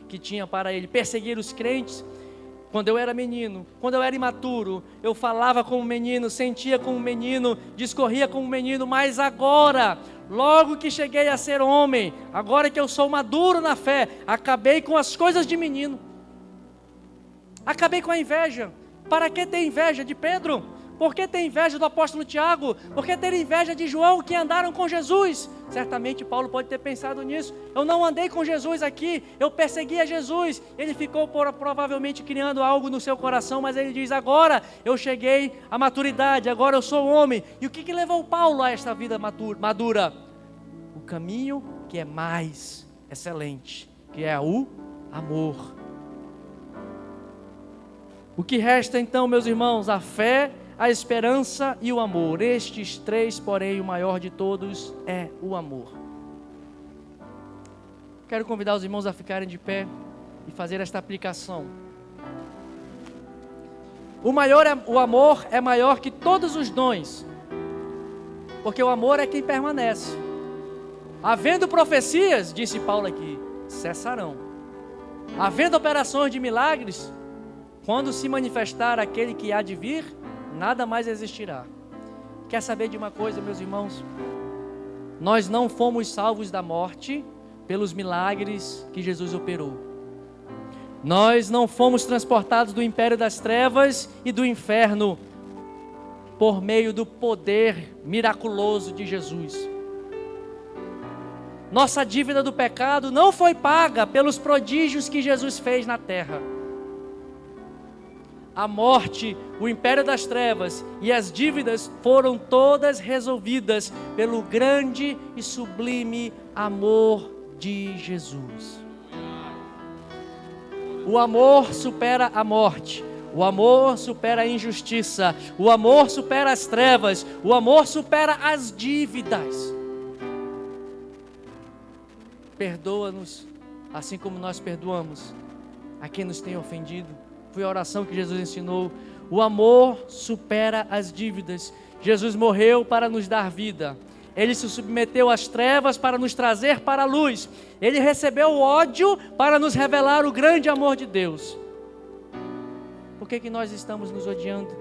[SPEAKER 2] que tinha para ele, perseguir os crentes. Quando eu era menino, quando eu era imaturo, eu falava como menino, sentia como menino, discorria como menino, mas agora, logo que cheguei a ser homem, agora que eu sou maduro na fé, acabei com as coisas de menino. Acabei com a inveja. Para que ter inveja de Pedro? Por que ter inveja do apóstolo Tiago? Por que ter inveja de João, que andaram com Jesus? Certamente Paulo pode ter pensado nisso. Eu não andei com Jesus aqui, eu persegui a Jesus. Ele ficou provavelmente criando algo no seu coração, mas ele diz: agora eu cheguei à maturidade, agora eu sou homem. E o que levou Paulo a esta vida madura? O caminho que é mais excelente, que é o amor. O que resta então, meus irmãos? A fé, a esperança e o amor. Estes três, porém, o maior de todos é o amor. Quero convidar os irmãos a ficarem de pé e fazer esta aplicação. O amor é maior que todos os dons, porque o amor é quem permanece. Havendo profecias, disse Paulo aqui, cessarão. Havendo operações de milagres, quando se manifestar aquele que há de vir, nada mais existirá. Quer saber de uma coisa, meus irmãos? Nós não fomos salvos da morte pelos milagres que Jesus operou. Nós não fomos transportados do império das trevas e do inferno por meio do poder miraculoso de Jesus. Nossa dívida do pecado não foi paga pelos prodígios que Jesus fez na terra. A morte, o império das trevas e as dívidas foram todas resolvidas pelo grande e sublime amor de Jesus. O amor supera a morte, o amor supera a injustiça, o amor supera as trevas, o amor supera as dívidas. Perdoa-nos, assim como nós perdoamos a quem nos tem ofendido. Foi a oração que Jesus ensinou. O amor supera as dívidas. Jesus morreu para nos dar vida. Ele se submeteu às trevas para nos trazer para a luz. Ele recebeu o ódio para nos revelar o grande amor de Deus. Por que nós estamos nos odiando?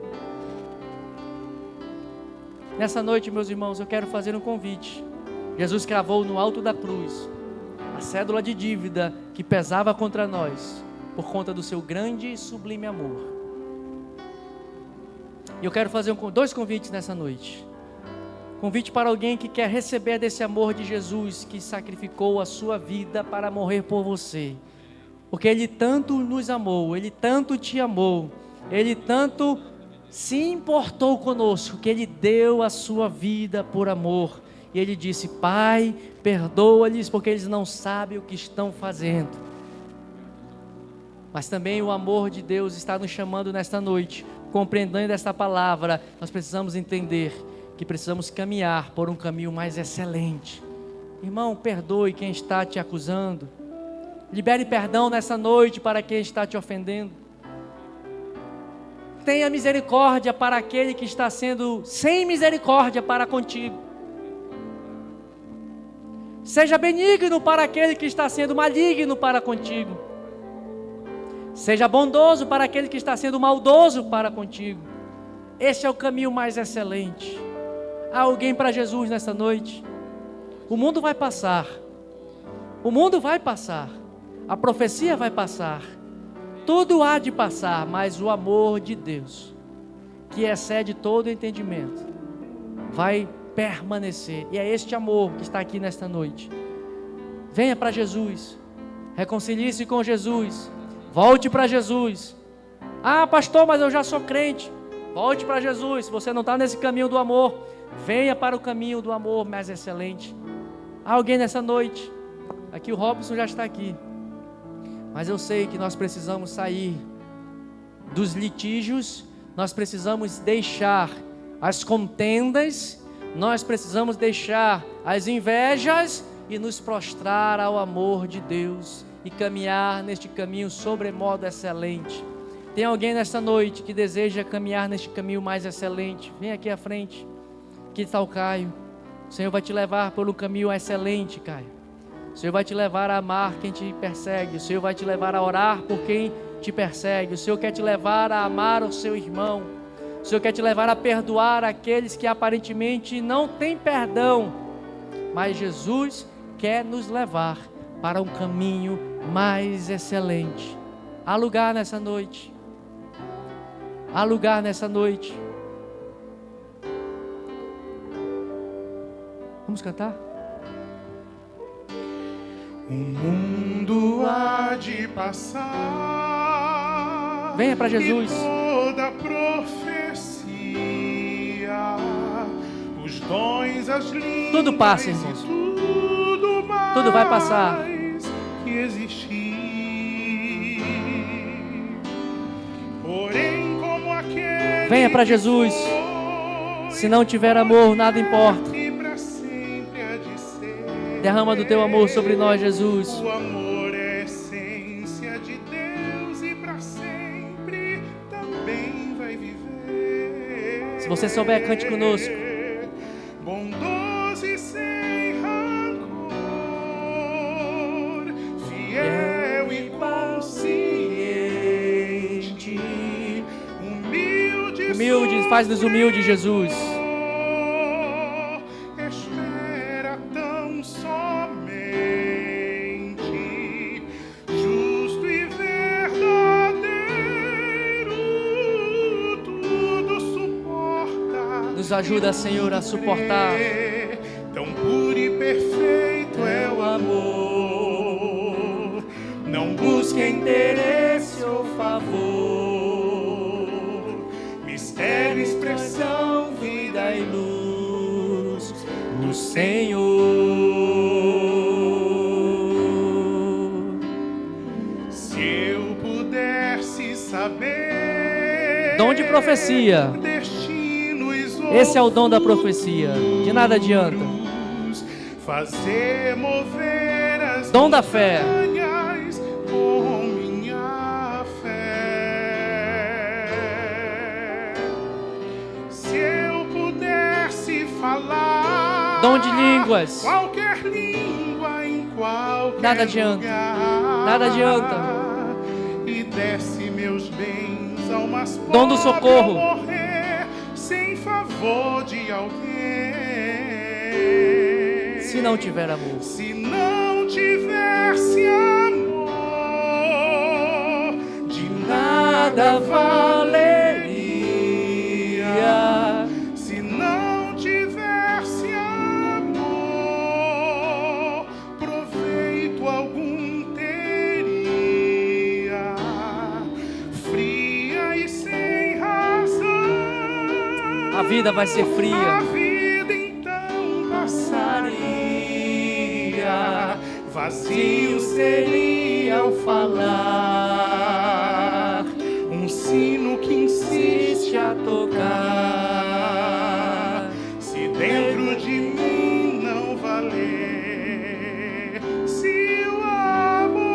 [SPEAKER 2] Nessa noite, meus irmãos, eu quero fazer um convite. Jesus cravou no alto da cruz a cédula de dívida que pesava contra nós, por conta do seu grande e sublime amor. E eu quero fazer dois convites nessa noite. Convite para alguém que quer receber desse amor de Jesus, que sacrificou a sua vida para morrer por você. Porque Ele tanto nos amou, Ele tanto te amou, Ele tanto se importou conosco, que Ele deu a sua vida por amor. E Ele disse: Pai, perdoa-lhes, porque eles não sabem o que estão fazendo. Mas também o amor de Deus está nos chamando nesta noite. Compreendendo esta palavra, nós precisamos entender que precisamos caminhar por um caminho mais excelente. Irmão, perdoe quem está te acusando. Libere perdão nessa noite para quem está te ofendendo. Tenha misericórdia para aquele que está sendo sem misericórdia para contigo. Seja benigno para aquele que está sendo maligno para contigo. Seja bondoso para aquele que está sendo maldoso para contigo. Este é o caminho mais excelente. Há alguém para Jesus nessa noite? O mundo vai passar. O mundo vai passar. A profecia vai passar. Tudo há de passar, mas o amor de Deus, que excede todo entendimento, vai permanecer. E é este amor que está aqui nesta noite. Venha para Jesus. Reconcilie-se com Jesus. Volte para Jesus. Ah, pastor, mas eu já sou crente. Volte para Jesus. Se você não está nesse caminho do amor, venha para o caminho do amor mais excelente. Há alguém nessa noite? Aqui o Robson já está aqui. Mas eu sei que nós precisamos sair dos litígios. Nós precisamos deixar as contendas. Nós precisamos deixar as invejas e nos prostrar ao amor de Deus e caminhar neste caminho sobremodo excelente. Tem alguém nesta noite que deseja caminhar neste caminho mais excelente? Vem aqui à frente. Aqui está o Caio. O Senhor vai te levar por um caminho excelente, Caio. O Senhor vai te levar a amar quem te persegue. O Senhor vai te levar a orar por quem te persegue. O Senhor quer te levar a amar o seu irmão. O Senhor quer te levar a perdoar aqueles que aparentemente não têm perdão. Mas Jesus quer nos levar para um caminho mais excelente. Há lugar nessa noite. Há lugar nessa noite. Vamos cantar?
[SPEAKER 3] O mundo há de passar.
[SPEAKER 2] Venha para Jesus.
[SPEAKER 3] E toda profecia, os dons, as línguas,
[SPEAKER 2] Tudo passa, irmãos. Tudo vai passar.
[SPEAKER 3] Que existir. Porém, como aquele
[SPEAKER 2] venha para Jesus. Se não tiver amor, nada importa. Derrama do teu amor sobre nós, Jesus.
[SPEAKER 3] O amor é a essência de Deus e para sempre também vai viver.
[SPEAKER 2] Se você souber, cante conosco.
[SPEAKER 3] Bondoso e sem rancor, fiel e consciente,
[SPEAKER 2] humilde, faz-nos humilde, Jesus. Nos ajuda, Senhor, a suportar.
[SPEAKER 3] Tão puro e perfeito é o amor. Não busque interesse ou favor. Mistério, expressão, vida e luz do Senhor. Se eu pudesse saber.
[SPEAKER 2] Dom de profecia. Esse é o dom da profecia. De nada adianta.
[SPEAKER 3] Fazer mover as
[SPEAKER 2] dom da fé.
[SPEAKER 3] Com minha fé. Se eu pudesse falar.
[SPEAKER 2] Dom de línguas.
[SPEAKER 3] Qualquer língua em qualquer
[SPEAKER 2] nada adianta.
[SPEAKER 3] Lugar,
[SPEAKER 2] nada adianta.
[SPEAKER 3] E desse meus bens ao mais pobre.
[SPEAKER 2] Dom do socorro.
[SPEAKER 3] De alguém.
[SPEAKER 2] Se não tiver amor.
[SPEAKER 3] Se não tivesse amor, de nada valeria. Se não tivesse amor, proveito algum teria. Fria e sem razão.
[SPEAKER 2] A vida vai ser fria.
[SPEAKER 3] A vida então passaria. Vazio seria ao falar. Um sino que insiste a tocar. Se dentro de mim não valer. Se o amor.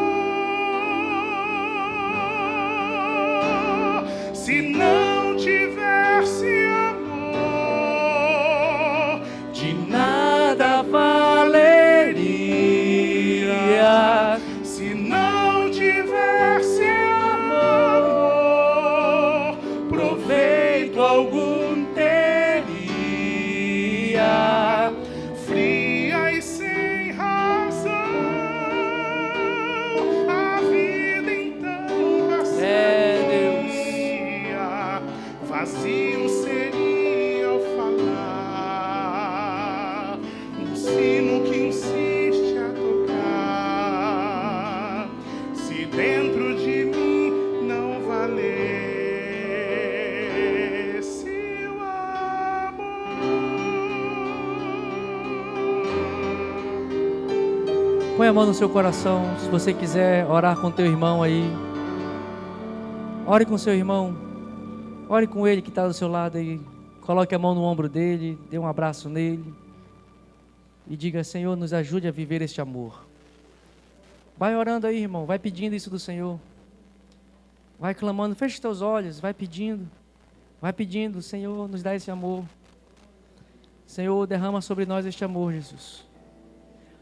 [SPEAKER 3] Se não tivesse nada valeria. Se não tivesse amor, proveito algum teria. Fria e sem razão, a vida então passaria. Vazio seria ao falar. Sino que insiste a tocar. Se dentro de mim não valer. Se o amor.
[SPEAKER 2] Põe a mão no seu coração. Se você quiser orar com teu irmão aí, ore com seu irmão. Ore com ele que está do seu lado aí. Coloque a mão no ombro dele, dê um abraço nele. E diga: Senhor, nos ajude a viver este amor. Vai orando aí, irmão. Vai pedindo isso do Senhor. Vai clamando. Feche os teus olhos. Vai pedindo. Vai pedindo. Senhor, nos dá esse amor. Senhor, derrama sobre nós este amor, Jesus.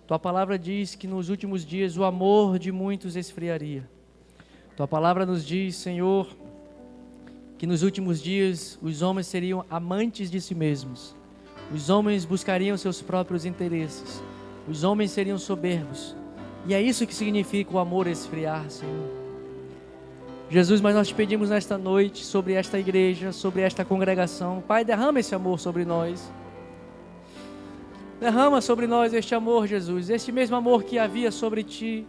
[SPEAKER 2] Tua palavra diz que nos últimos dias o amor de muitos esfriaria. Tua palavra nos diz, Senhor, que nos últimos dias os homens seriam amantes de si mesmos. Os homens buscariam seus próprios interesses. Os homens seriam soberbos. E é isso que significa o amor esfriar, Senhor. Jesus, mas nós te pedimos nesta noite, sobre esta igreja, sobre esta congregação. Pai, derrama esse amor sobre nós. Derrama sobre nós este amor, Jesus, este mesmo amor que havia sobre ti,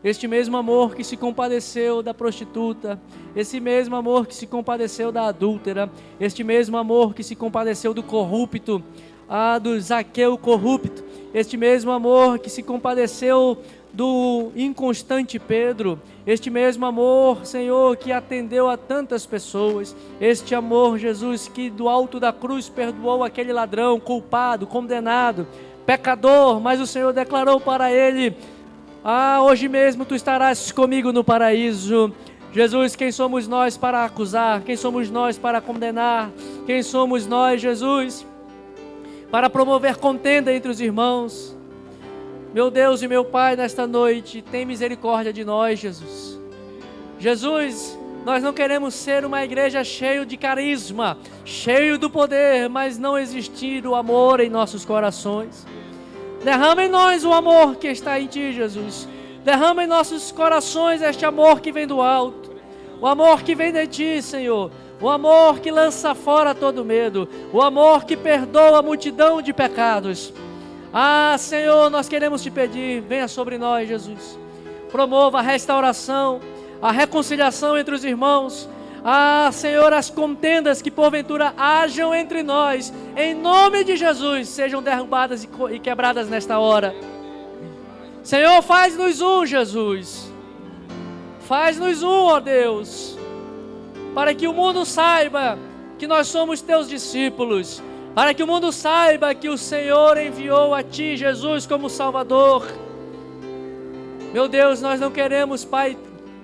[SPEAKER 2] este mesmo amor que se compadeceu da prostituta, esse mesmo amor que se compadeceu da adúltera, este mesmo amor que se compadeceu do corrupto, do Zaqueu corrupto, este mesmo amor que se compadeceu do inconstante Pedro, este mesmo amor, Senhor, que atendeu a tantas pessoas, este amor, Jesus, que do alto da cruz perdoou aquele ladrão, culpado, condenado, pecador, mas o Senhor declarou para ele: hoje mesmo tu estarás comigo no paraíso. Jesus, quem somos nós para acusar? Quem somos nós para condenar? Quem somos nós, Jesus, para promover contenda entre os irmãos? Meu Deus e meu Pai, nesta noite, tem misericórdia de nós, Jesus. Jesus, nós não queremos ser uma igreja cheia de carisma, cheio do poder, mas não existir o amor em nossos corações. Derrama em nós o amor que está em Ti, Jesus. Derrama em nossos corações este amor que vem do alto, o amor que vem de Ti, Senhor. O amor que lança fora todo medo, o amor que perdoa a multidão de pecados. Senhor, nós queremos Te pedir, venha sobre nós, Jesus. Promova a restauração, a reconciliação entre os irmãos. Senhor, as contendas que porventura hajam entre nós, em nome de Jesus, sejam derrubadas e quebradas nesta hora. Senhor, faz-nos um, Jesus. Faz-nos um, ó Deus, para que o mundo saiba que nós somos Teus discípulos, para que o mundo saiba que o Senhor enviou a Ti, Jesus, como Salvador. Meu Deus, nós não queremos, Pai,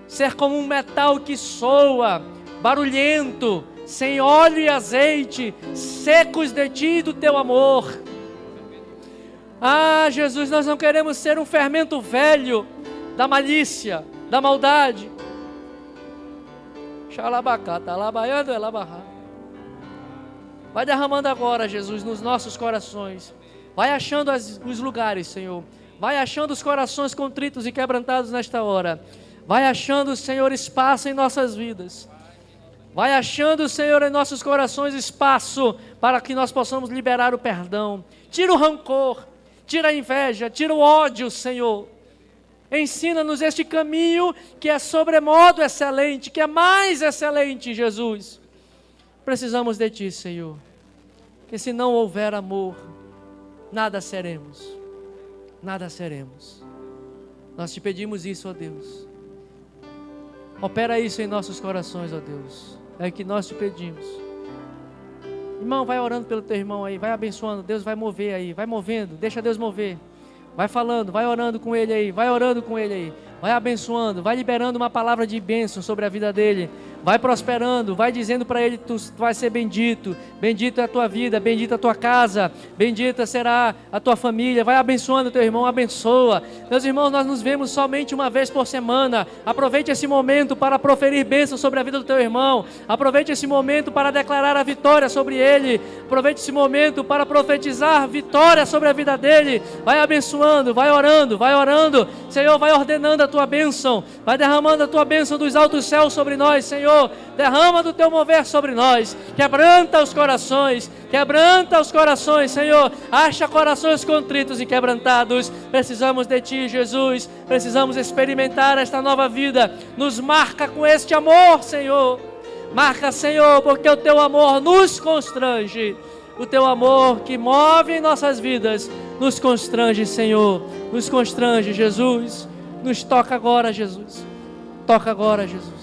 [SPEAKER 2] ser como um metal que soa, barulhento, sem óleo e azeite, secos de Ti e do Teu amor. Jesus, nós não queremos ser um fermento velho da malícia, da maldade. Xalabacata, alabaiando, elabarra. Vai derramando agora, Jesus, nos nossos corações. Vai achando os lugares, Senhor. Vai achando os corações contritos e quebrantados nesta hora. Vai achando, Senhor, espaço em nossas vidas. Vai achando, Senhor, em nossos corações espaço para que nós possamos liberar o perdão. Tira o rancor, tira a inveja, tira o ódio, Senhor. Ensina-nos este caminho que é sobremodo excelente, que é mais excelente, Jesus. Precisamos de Ti, Senhor, que se não houver amor, nada seremos, nada seremos. Nós Te pedimos isso, ó Deus. Opera isso em nossos corações, ó Deus. É o que nós Te pedimos. Irmão, vai orando pelo teu irmão aí, vai abençoando, Deus vai mover aí, vai movendo, deixa Deus mover. Vai falando, vai orando com ele aí, vai orando com ele aí. Vai abençoando, vai liberando uma palavra de bênção sobre a vida dele. Vai prosperando, vai dizendo para ele: tu vai ser bendito. Bendita é a tua vida, bendita a tua casa, bendita será a tua família. Vai abençoando teu irmão, abençoa. Meus irmãos, nós nos vemos somente uma vez por semana. Aproveite esse momento para proferir bênção sobre a vida do teu irmão. Aproveite esse momento para declarar a vitória sobre ele. Aproveite esse momento para profetizar vitória sobre a vida dele. Vai abençoando, vai orando. Senhor, vai ordenando a tua bênção. Vai derramando a tua bênção dos altos céus sobre nós, Senhor. Derrama do teu mover sobre nós. Quebranta os corações, Senhor. Acha corações contritos e quebrantados. Precisamos de Ti, Jesus. Precisamos experimentar esta nova vida. Nos marca com este amor, Senhor. Marca, Senhor, porque o Teu amor nos constrange. O Teu amor que move em nossas vidas nos constrange, Senhor. Nos constrange, Jesus. Nos toca agora, Jesus. Toca agora, Jesus.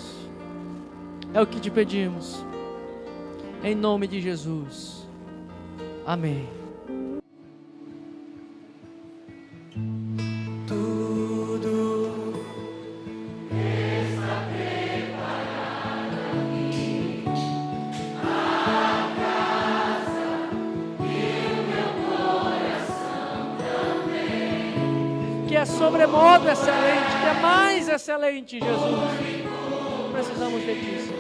[SPEAKER 2] É o que Te pedimos. Em nome de Jesus. Amém.
[SPEAKER 4] Tudo está preparado aqui. A casa e o meu coração também.
[SPEAKER 2] Que é sobremodo excelente, que é mais excelente, Jesus. Precisamos de Ti, Senhor.